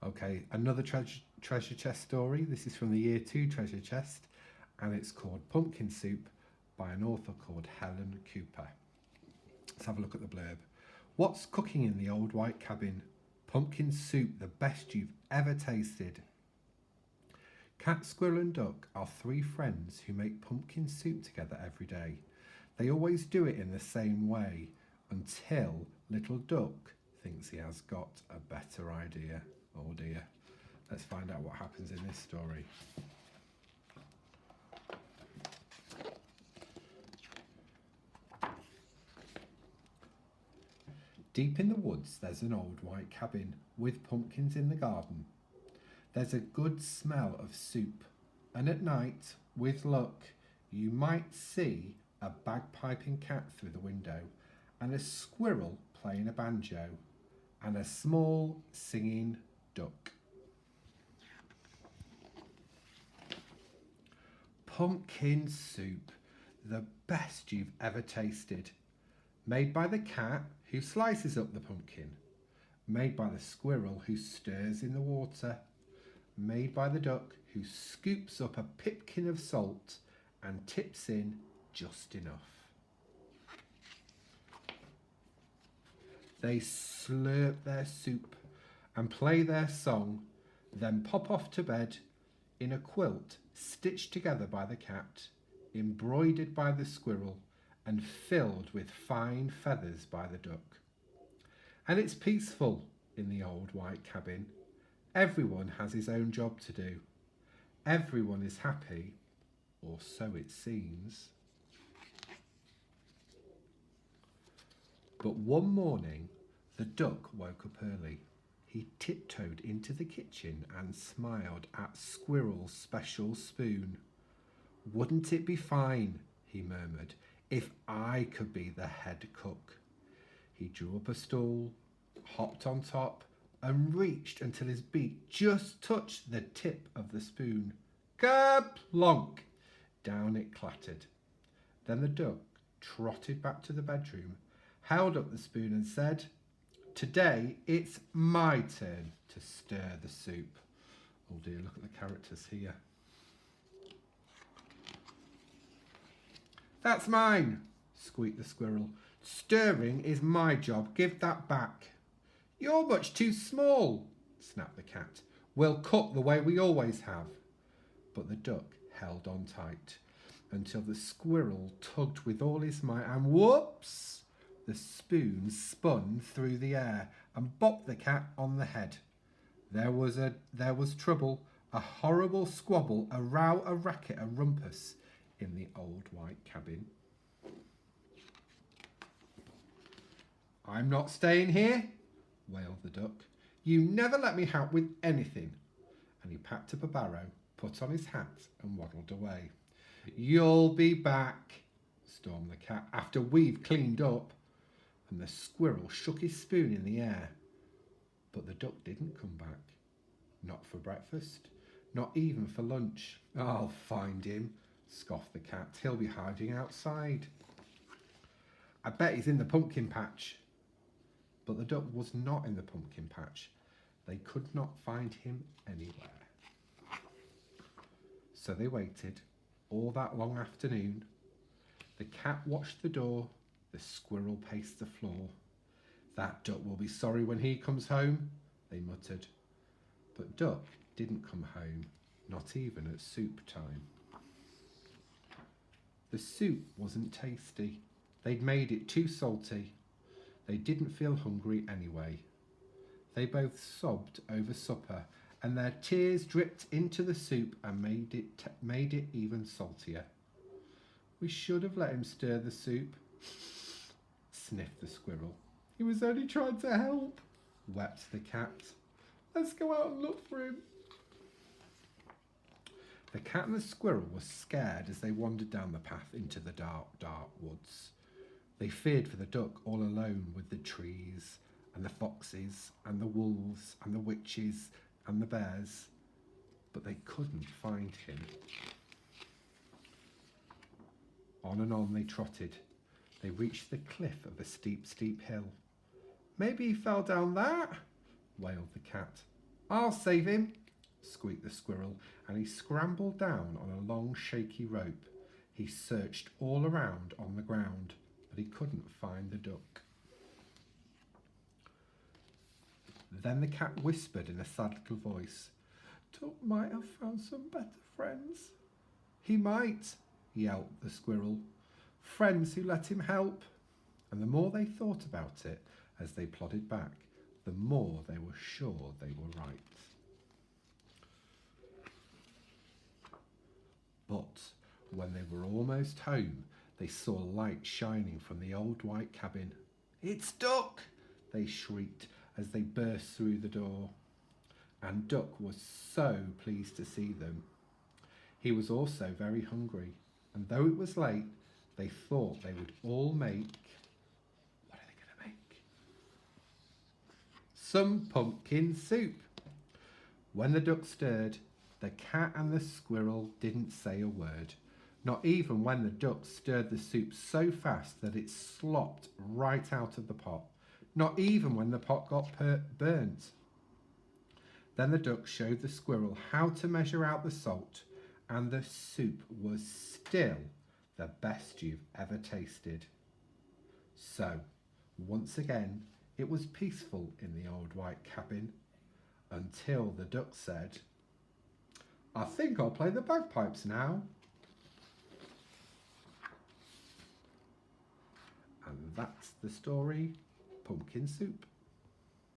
Okay, another treasure chest story. This is from the year 2 treasure chest, and it's called Pumpkin Soup by an author called Helen Cooper. Let's have a look at the blurb. What's cooking in the old white cabin? Pumpkin soup, the best you've ever tasted. Cat, squirrel, and duck are three friends who make pumpkin soup together every day. They always do it in the same way until little duck thinks he has got a better idea. Oh dear. Let's find out what happens in this story. Deep in the woods, there's an old white cabin with pumpkins in the garden. There's a good smell of soup, and at night, with luck, you might see a bagpiping cat through the window, and a squirrel playing a banjo, and a small singing duck. Pumpkin soup, the best you've ever tasted. Made by the cat who slices up the pumpkin. Made by the squirrel who stirs in the water. Made by the duck who scoops up a pipkin of salt and tips in just enough. They slurp their soup and play their song, then pop off to bed in a quilt stitched together by the cat, embroidered by the squirrel, and filled with fine feathers by the duck. And it's peaceful in the old white cabin. Everyone has his own job to do. Everyone is happy, or so it seems. But one morning, the duck woke up early. He tiptoed into the kitchen and smiled at Squirrel's special spoon. Wouldn't it be fine, he murmured, if I could be the head cook? He drew up a stool, hopped on top, and reached until his beak just touched the tip of the spoon. Kerplonk! Down it clattered. Then the duck trotted back to the bedroom, held up the spoon and said, "Today it's my turn to stir the soup." Oh dear, look at the characters here. "That's mine," squeaked the squirrel. "Stirring is my job. Give that back." "You're much too small," snapped the cat. "We'll cook the way we always have." But the duck held on tight until the squirrel tugged with all his might, and whoops! The spoon spun through the air and bopped the cat on the head. There was trouble, a horrible squabble, a row, a racket, a rumpus in the old white cabin. "I'm not staying here," wailed the duck. "You never let me help with anything." And he packed up a barrow, put on his hat and waddled away. "You'll be back," stormed the cat, "after we've cleaned up." And the squirrel shook his spoon in the air. But the duck didn't come back. Not for breakfast, not even for lunch. "I'll find him," scoffed the cat. "He'll be hiding outside. I bet he's in the pumpkin patch." But the duck was not in the pumpkin patch. They could not find him anywhere. So they waited all that long afternoon. The cat watched the door. The squirrel paced the floor. "That duck will be sorry when he comes home," they muttered. But Duck didn't come home, not even at soup time. The soup wasn't tasty. They'd made it too salty. They didn't feel hungry anyway. They both sobbed over supper, and their tears dripped into the soup and made it even saltier. "We should have let him stir the soup," sniffed the squirrel. "He was only trying to help," wept the cat. "Let's go out and look for him." The cat and the squirrel were scared as they wandered down the path into the dark, dark woods. They feared for the duck all alone with the trees and the foxes and the wolves and the witches and the bears, but they couldn't find him. On and on they trotted. They reached the cliff of a steep, steep hill. "Maybe he fell down that," wailed the cat. I'll save him, squeaked the squirrel, and he scrambled down on a long shaky rope. He searched all around on the ground, but he couldn't find the duck. Then the cat whispered in a sad little voice, "Duck might have found some better friends." "He might," yelped the squirrel. "Friends who let him help." And the more they thought about it as they plodded back, the more they were sure they were right. But when they were almost home, they saw light shining from the old white cabin. "It's Duck!" they shrieked as they burst through the door. And Duck was so pleased to see them. He was also very hungry, and though it was late, they thought they would all make... What are they going to make? Some pumpkin soup. When the duck stirred, the cat and the squirrel didn't say a word, not even when the duck stirred the soup so fast that it slopped right out of the pot, not even when the pot got burnt. Then the duck showed the squirrel how to measure out the salt, and the soup was still the best you've ever tasted. So, once again, it was peaceful in the old white cabin, until the duck said, "I think I'll play the bagpipes now." And that's the story, Pumpkin Soup.